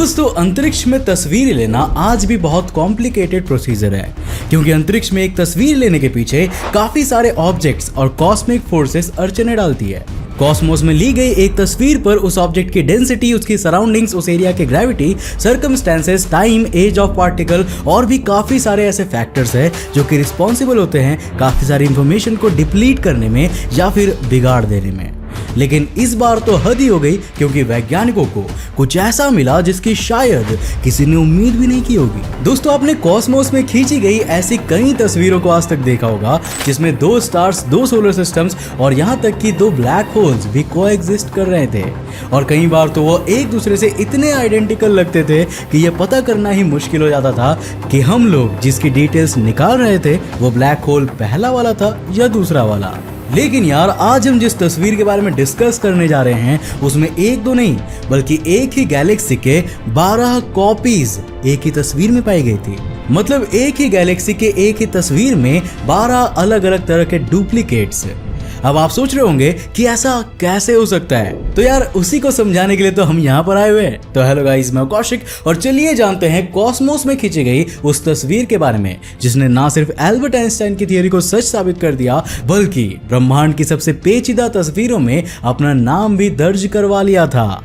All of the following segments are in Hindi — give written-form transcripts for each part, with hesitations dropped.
दोस्तों अंतरिक्ष में तस्वीर लेना आज भी बहुत कॉम्प्लिकेटेड प्रोसीजर है, क्योंकि अंतरिक्ष में एक तस्वीर लेने के पीछे काफी सारे ऑब्जेक्ट्स और कॉस्मिक फोर्सेस अड़चने डालती है। कॉस्मोस में ली गई एक तस्वीर पर उस ऑब्जेक्ट की डेंसिटी, उसकी सराउंडिंग्स, उस एरिया की gravity, circumstances, time, age of particle और भी काफी सारे ऐसे फैक्टर्स हैं जो कि रिस्पॉन्सिबल होते हैं काफी सारी इंफॉर्मेशन को डिप्लीट करने में या फिर बिगाड़ देने में। लेकिन इस बार तो हद ही हो गई, क्योंकि वैज्ञानिकों को कुछ ऐसा मिला जिसकी शायद किसी ने उम्मीद भी नहीं की होगी। दोस्तों आपने कॉस्मोस में खींची गई ऐसी कई तस्वीरों को आज तक देखा होगा जिसमें 2 स्टार्स, 2 सोलर सिस्टम्स और यहाँ तक कि 2 ब्लैक होल्स भी कोएग्जिस्ट कर रहे थे। और कई बार तो वो एक दूसरे से इतने आइडेंटिकल लगते थे कि ये पता करना ही मुश्किल हो जाता था कि हम लोग जिसकी डिटेल्स निकाल रहे थे वो ब्लैक होल पहला वाला था या दूसरा वाला। लेकिन यार आज हम जिस तस्वीर के बारे में डिस्कस करने जा रहे हैं उसमें एक दो नहीं बल्कि एक ही गैलेक्सी के 12 कॉपीज एक ही तस्वीर में पाई गई थी। मतलब एक ही गैलेक्सी के एक ही तस्वीर में 12 अलग अलग तरह के डुप्लीकेट्स। अब आप सोच रहे होंगे कि ऐसा कैसे हो सकता है, तो यार उसी को समझाने के लिए तो हम यहाँ पर आए हुए हैं। तो हेलो गाइस, मैं कौशिक और चलिए जानते हैं कॉस्मोस में खींची गई उस तस्वीर के बारे में जिसने ना सिर्फ एल्बर्ट आइंस्टाइन की थियरी को सच साबित कर दिया बल्कि ब्रह्मांड की सबसे पेचीदा तस्वीरों में अपना नाम भी दर्ज करवा लिया था।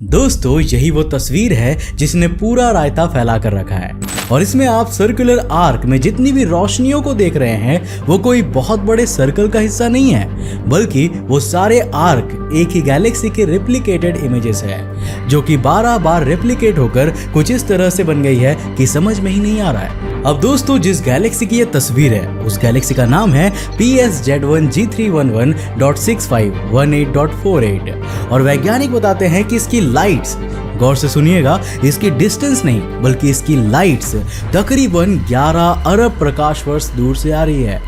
दोस्तों यही वो तस्वीर है जिसने पूरा रायता फैला कर रखा है और इसमें आप सर्कुलर आर्क में जितनी भी रोशनियों को देख रहे हैं वो कोई बहुत बड़े सर्कल का हिस्सा नहीं है, बल्कि वो सारे आर्क एक ही गैलेक्सी के रेप्लिकेटेड इमेजेस है जो कि 12 बार रेप्लिकेट होकर कुछ इस तरह से बन गई है कि समझ में ही नहीं आ रहा है। अब दोस्तों जिस गैलेक्सी की ये तस्वीर है उस गैलेक्सी का नाम है PSZ1G311.6518.48 और वैज्ञानिक बताते हैं कि इसकी लाइट्स, गौर से सुनिएगा, इसकी डिस्टेंस नहीं बल्कि इसकी लाइट्स तकरीबन 11 अरब प्रकाश वर्ष दूर से आ रही है।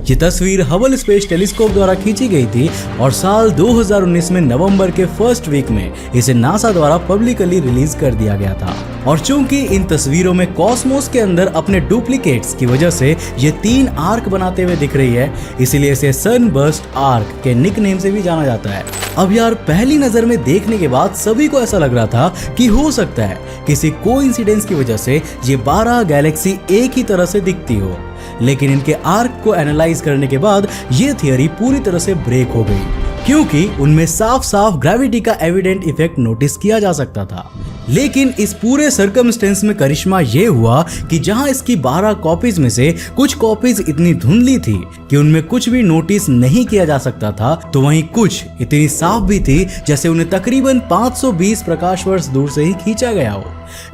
ये तस्वीर हबल स्पेस टेलीस्कोप द्वारा खींची गई थी और साल 2019 में नवंबर के फर्स्ट वीक में इसे नासा द्वारा पब्लिकली रिलीज कर दिया गया था। और चूंकि इन तस्वीरों में कॉस्मोस के अंदर अपने डुप्लीकेट्स की वजह से ये 3 आर्क बनाते हुए दिख रही है, इसीलिए इसे सनबर्स्ट आर्क के निकनेम से भी जाना जाता है। अब यार पहली नजर में देखने के बाद सभी को ऐसा लग रहा था कि हो सकता है किसी कोइंसिडेंस की वजह से ये 12 गैलेक्सी एक ही तरह से दिखती हो, लेकिन इनके आर्क को एनालाइज करने के बाद ये थियरी पूरी तरह से ब्रेक हो गई, क्योंकि उनमें साफ साफ ग्रेविटी का एविडेंट इफेक्ट नोटिस किया जा सकता था। लेकिन इस पूरे सर्कमस्टेंस में करिश्मा ये हुआ कि जहां इसकी 12 कॉपीज में से कुछ कॉपीज इतनी धुंधली थी कि उनमें कुछ भी नोटिस नहीं किया जा सकता था, तो वहीं कुछ इतनी साफ भी थी जैसे उन्हें तकरीबन 520 प्रकाश वर्ष दूर से ही खींचा गया हो,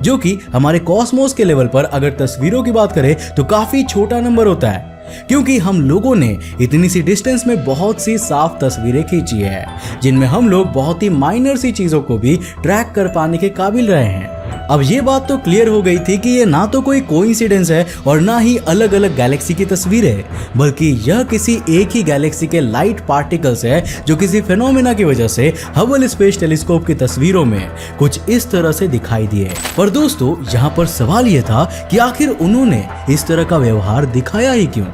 जो कि हमारे कॉस्मोस के लेवल पर अगर तस्वीरों की बात करें तो काफी छोटा नंबर होता है, क्योंकि हम लोगों ने इतनी सी डिस्टेंस में बहुत सी साफ तस्वीरें खींची है जिनमें हम लोग बहुत ही माइनर सी चीजों को भी ट्रैक कर पाने के काबिल रहे हैं। अब ये बात तो क्लियर हो गई थी कि ये ना तो कोई कोइंसिडेंस है और ना ही अलग अलग गैलेक्सी की तस्वीर है, बल्कि यह किसी एक ही गैलेक्सी के लाइट पार्टिकल्स है जो किसी फेनोमेना की वजह से हबल स्पेस टेलीस्कोप की तस्वीरों में कुछ इस तरह से दिखाई दिए। पर दोस्तों यहाँ पर सवाल यह था कि आखिर उन्होंने इस तरह का व्यवहार दिखाया ही क्यों,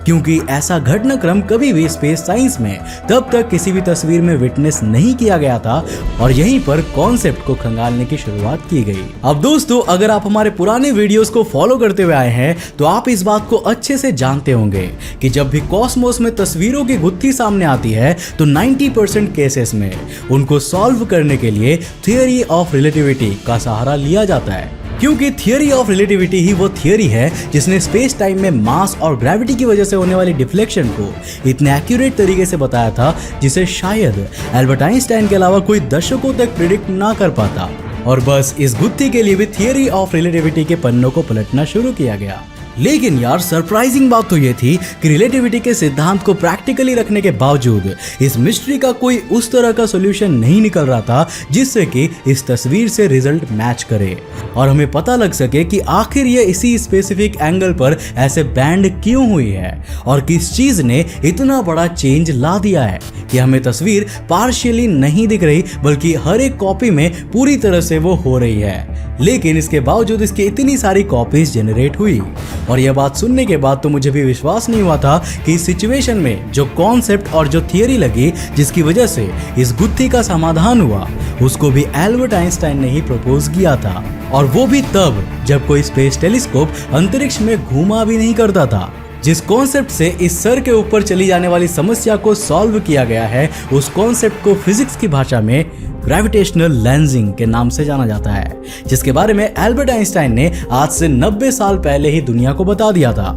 क्योंकि ऐसा घटनाक्रम कभी भी स्पेस साइंस में तब तक किसी भी तस्वीर में विटनेस नहीं किया गया था और यहीं पर कॉन्सेप्ट को खंगालने की शुरुआत की गई। अब दोस्तों अगर आप हमारे पुराने वीडियोस को फॉलो करते हुए आए हैं तो आप इस बात को अच्छे से जानते होंगे कि जब भी कॉस्मोस में तस्वीरों की गुत्थी सामने आती है तो 90% केसेस में उनको सॉल्व करने के लिए थियरी ऑफ रिलेटिविटी का सहारा लिया जाता है, क्योंकि थियरी ऑफ रिलेटिविटी ही वो थियरी है जिसने स्पेस टाइम में मास और ग्रेविटी की वजह से होने वाली डिफ्लेक्शन को इतने एक्यूरेट तरीके से बताया था जिसे शायद एल्बर्ट आइंस्टाइन के अलावा कोई दशकों तक प्रिडिक्ट ना कर पाता। और बस इस गुत्थी के लिए भी थियरी ऑफ रिलेटिविटी के पन्नों को पलटना शुरू किया गया। लेकिन यार सरप्राइजिंग बात तो ये थी कि रिलेटिविटी के सिद्धांत को प्रैक्टिकली रखने के बावजूद इस मिस्ट्री का कोई उस तरह का सॉल्यूशन नहीं निकल रहा था जिससे कि इस तस्वीर से रिजल्ट मैच करे और हमें पता लग सके कि आखिर ये इसी स्पेसिफिक एंगल पर ऐसे बैंड क्यों हुई है और किस चीज ने इतना बड़ा चेंज ला दिया है कि हमें तस्वीर पार्शियली नहीं दिख रही बल्कि हर एक कॉपी में पूरी तरह से वो हो रही है। लेकिन इसके बावजूद इसकी इतनी सारी कॉपीज जनरेट हुई और यह बात सुनने के बाद तो मुझे भी विश्वास नहीं हुआ था कि इस सिचुएशन में जो कॉन्सेप्ट और जो थियरी लगी जिसकी वजह से इस गुत्थी का समाधान हुआ, उसको भी एल्बर्ट आइंस्टाइन ने ही प्रपोज किया था। और वो भी तब जब कोई स्पेस टेलीस्कोप अंतरिक्ष में घूमा भी नहीं करता था। जिस कॉन्सेप्ट से इस सर के ऊपर चली जाने वाली समस्या को सॉल्व किया गया है, उस कॉन्सेप्ट को फिजिक्स की भाषा में ग्रेविटेशनल लेंसिंग के नाम से जाना जाता है, जिसके बारे में एल्बर्ट आइंस्टाइन ने आज से 90 साल पहले ही दुनिया को बता दिया था।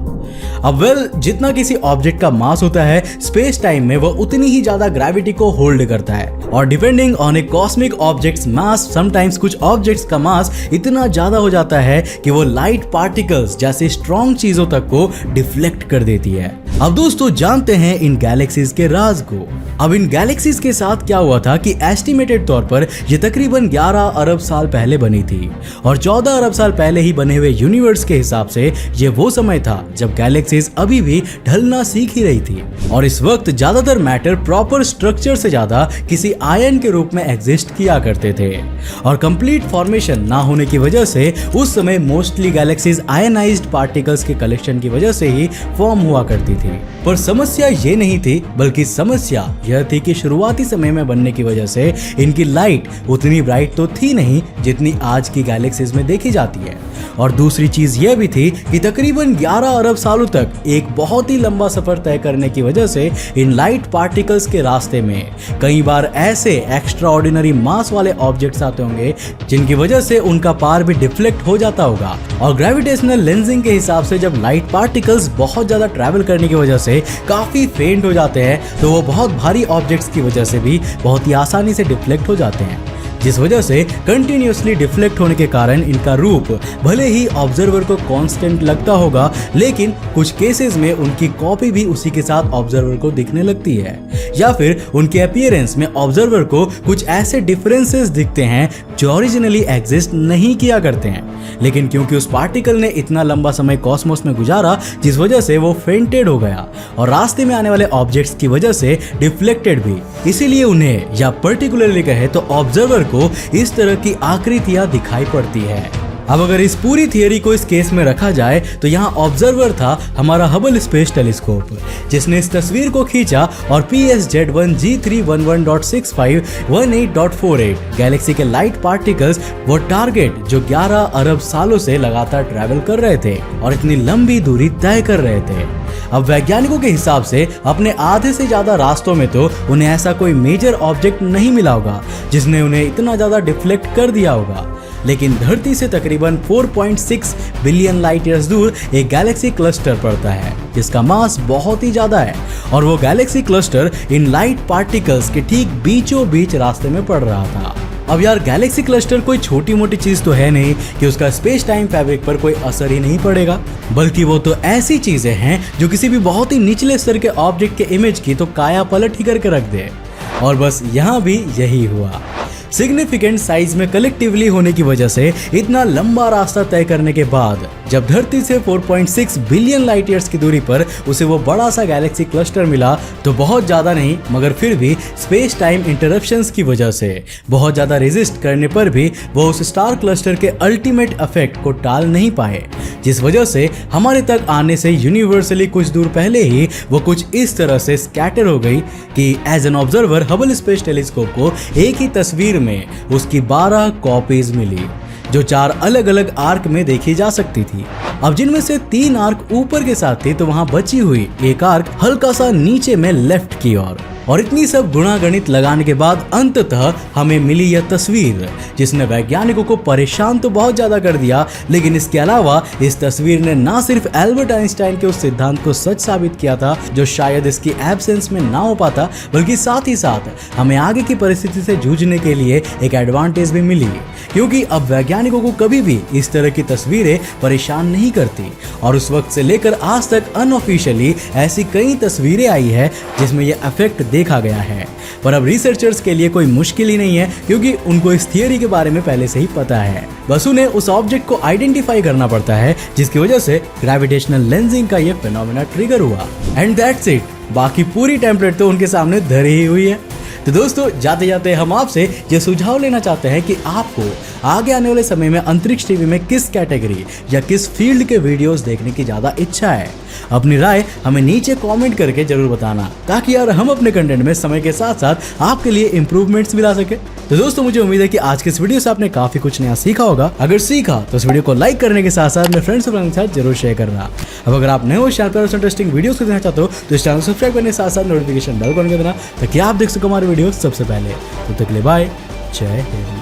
अब जितना किसी ऑब्जेक्ट का मास होता है स्पेस टाइम में, वह उतनी ही ज्यादा ग्रेविटी को होल्ड करता है। और depending on a cosmic objects mass, sometimes कुछ ऑब्जेक्ट्स का मास इतना ज्यादा हो जाता है कि वो लाइट पार्टिकल्स जैसी स्ट्रॉन्ग चीजों तक को डिफ्लेक्ट कर देती है। अब दोस्तों जानते हैं इन गैलेक्सीज के राज को। अब इन गैलेक्सीज के साथ क्या हुआ था कि एस्टिमेटेड तौर पर ये तकरीबन 11 अरब साल पहले बनी थी, और 14 अरब साल पहले ही बने हुए यूनिवर्स के हिसाब से ये वो समय था जब गैलेक्सीज अभी भी ढलना सीख ही रही थी। और इस वक्त ज्यादातर मैटर प्रॉपर स्ट्रक्चर से ज्यादा किसी आयन के रूप में एग्जिस्ट किया करते थे, और कंप्लीट फॉर्मेशन ना होने की वजह से उस समय मोस्टली गैलेक्सीज आयनाइज्ड पार्टिकल्स के कलेक्शन की वजह से ही फॉर्म हुआ करती थी। पर समस्या ये नहीं थी, बल्कि समस्या यह थी कि शुरुआती समय में बनने की वजह से इनकी लाइट उतनी ब्राइट तो थी नहीं जितनी आज की गैलेक्सीज में देखी जाती है। और दूसरी चीज यह भी थी कि तकरीबन 11 अरब सालों तक एक बहुत ही लंबा सफर तय करने की वजह से इन लाइट पार्टिकल्स के रास्ते में कई बार ऐसे एक्स्ट्रा ऑर्डिनरी मास वाले ऑब्जेक्ट्स आते होंगे जिनकी वजह से उनका पार भी डिफ्लेक्ट हो जाता होगा। और ग्रेविटेशनल लेंसिंग के हिसाब से जब लाइट पार्टिकल्स बहुत ज्यादा ट्रैवल करने की वजह से काफी फेंट हो जाते हैं, तो वो बहुत भारी ऑब्जेक्ट्स की वजह से भी बहुत ही आसानी से डिफ्लेक्ट हो जाते हैं, जिस वजह से कंटिन्यूअसली डिफ्लेक्ट होने के कारण इनका रूप भले ही ऑब्जर्वर को कांस्टेंट लगता होगा, लेकिन कुछ केसेस में उनकी कॉपी भी उसी के साथ ऑब्जर्वर को दिखने लगती है, या फिर उनके अपीयरेंस में ऑब्जर्वर को कुछ ऐसे डिफरेंसेस दिखते हैं जो ओरिजिनली एग्जिस्ट नहीं किया करते हैं, लेकिन क्योंकि उस पार्टिकल ने इतना लंबा समय कॉस्मोस में गुजारा जिस वजह से वो फेंटेड हो गया और रास्ते में आने वाले ऑब्जेक्ट्स की वजह से डिफ्लेक्टेड भी, इसीलिए उन्हें या पर्टिकुलरली कहे तो ऑब्जर्वर को इस तरह की आकृतियां दिखाई पड़ती है। अब अगर इस पूरी थियरी को इस केस में रखा जाए तो यहाँ ऑब्जर्वर था हमारा हबल स्पेस टेलीस्कोप, जिसने इस तस्वीर को खींचा और PSZ1 G311.6518.48 गैलेक्सी के लाइट पार्टिकल्स वो टारगेट जो 11 अरब सालों से लगातार ट्रैवल कर रहे थे और इतनी लंबी दूरी तय कर रहे थे। अब वैज्ञानिकों के हिसाब से अपने आधे से ज्यादा रास्तों में तो उन्हें ऐसा कोई मेजर ऑब्जेक्ट नहीं मिला होगा जिसने उन्हें इतना ज्यादा डिफ्लेक्ट कर दिया होगा, लेकिन धरती से तकरीबन 4.6 बिलियन लाइट ईयर्स दूर एक गैलेक्सी क्लस्टर पड़ता है जिसका मास बहुत ही ज्यादा है, और वो Galaxy cluster in light particles के ठीक बीचों बीच रास्ते में पड़ रहा था। अब यार गैलेक्सी क्लस्टर कोई छोटी मोटी चीज तो है नहीं कि उसका स्पेस टाइम फैब्रिक पर कोई असर ही नहीं पड़ेगा, बल्कि वो तो ऐसी चीजें हैं जो किसी भी बहुत ही निचले स्तर के ऑब्जेक्ट के इमेज की तो काया पलट ही करके रख दे। और बस यहाँ भी यही हुआ। सिग्निफिकेंट साइज में कलेक्टिवली होने की वजह से इतना लंबा रास्ता तय करने के बाद जब धरती से 4.6 बिलियन लाइट ईयर्स की दूरी पर उसे वो बड़ा सा गैलेक्सी क्लस्टर मिला, तो बहुत ज्यादा नहीं मगर फिर भी स्पेस टाइम इंटरप्शंस की वजह से बहुत ज्यादा रेजिस्ट करने पर भी वो उस स्टार क्लस्टर के अल्टीमेट इफेक्ट को टाल नहीं पाए, जिस वजह से हमारे तक आने से यूनिवर्सली कुछ दूर पहले ही वो कुछ इस तरह से स्कैटर हो गई कि as an observer Hubble space telescope को एक ही तस्वीर में उसकी 12 कॉपीज मिली जो 4 अलग अलग आर्क में देखी जा सकती थी। अब जिनमें से 3 आर्क ऊपर के साथ थी, तो वहां बची हुई एक आर्क हल्का सा नीचे में लेफ्ट की ओर। और इतनी सब गुणा गणित लगाने के बाद अंततः हमें मिली यह तस्वीर, जिसने वैज्ञानिकों को परेशान तो बहुत ज्यादा कर दिया, लेकिन इसके अलावा इस तस्वीर ने ना सिर्फ एल्बर्ट आइंस्टाइन के उस सिद्धांत को सच साबित किया था जो शायद इसकी एब्सेंस में ना हो पाता, बल्कि साथ ही साथ हमें आगे की परिस्थिति से जूझने के लिए एक एडवांटेज भी मिली, क्योंकि अब वैज्ञानिकों को कभी भी इस तरह की तस्वीरें परेशान नहीं करती। और उस वक्त से लेकर आज तक अनऑफिशियली ऐसी कई तस्वीरें आई है जिसमें यह इफेक्ट देखा गया है। पर अब रिसर्चर्स के लिए कोई मुश्किल ही नहीं है, क्योंकि उनको इस थियरी के बारे में पहले से ही पता है। बस उन्हें उस ऑब्जेक्ट को आइडेंटिफाई करना पड़ता है जिसकी वजह से ग्रेविटेशनल लेंसिंग का ये फिनोमेना ट्रिगर हुआ। And that's it. बाकी पूरी टेम्पलेट तो उनके सामने धरी ही हुई है। तो दोस्तों जाते जाते हम आपसे ये सुझाव लेना चाहते हैं कि आपको आगे आने वाले समय में अंतरिक्ष टीवी में किस कैटेगरी या किस फील्ड के वीडियोस देखने की ज़्यादा इच्छा है। अपनी राय हमें नीचे कमेंट करके जरूर बताना, ताकि यार हम अपने कंटेंट में समय के साथ साथ आपके लिए इंप्रूवमेंट्स भी ला सके। तो दोस्तों मुझे उम्मीद है कि आज के इस वीडियो से आपने काफी कुछ नया सीखा होगा। अगर सीखा तो इस वीडियो को लाइक करने के साथ साथ अपने फ्रेंड्स और फैमिली के साथ जरूर शेयर करना। अब अगर आप नए हो चैनल पर इंटरेस्टिंग वीडियोस को देखना चाहते हो तो इस चैनल को सब्सक्राइब करने के साथ साथ नोटिफिकेशन बेल को ऑन कर देना, ताकि आप देख सको हमारे वीडियो सबसे पहले। तब तक के लिए बाय, जय हिंद।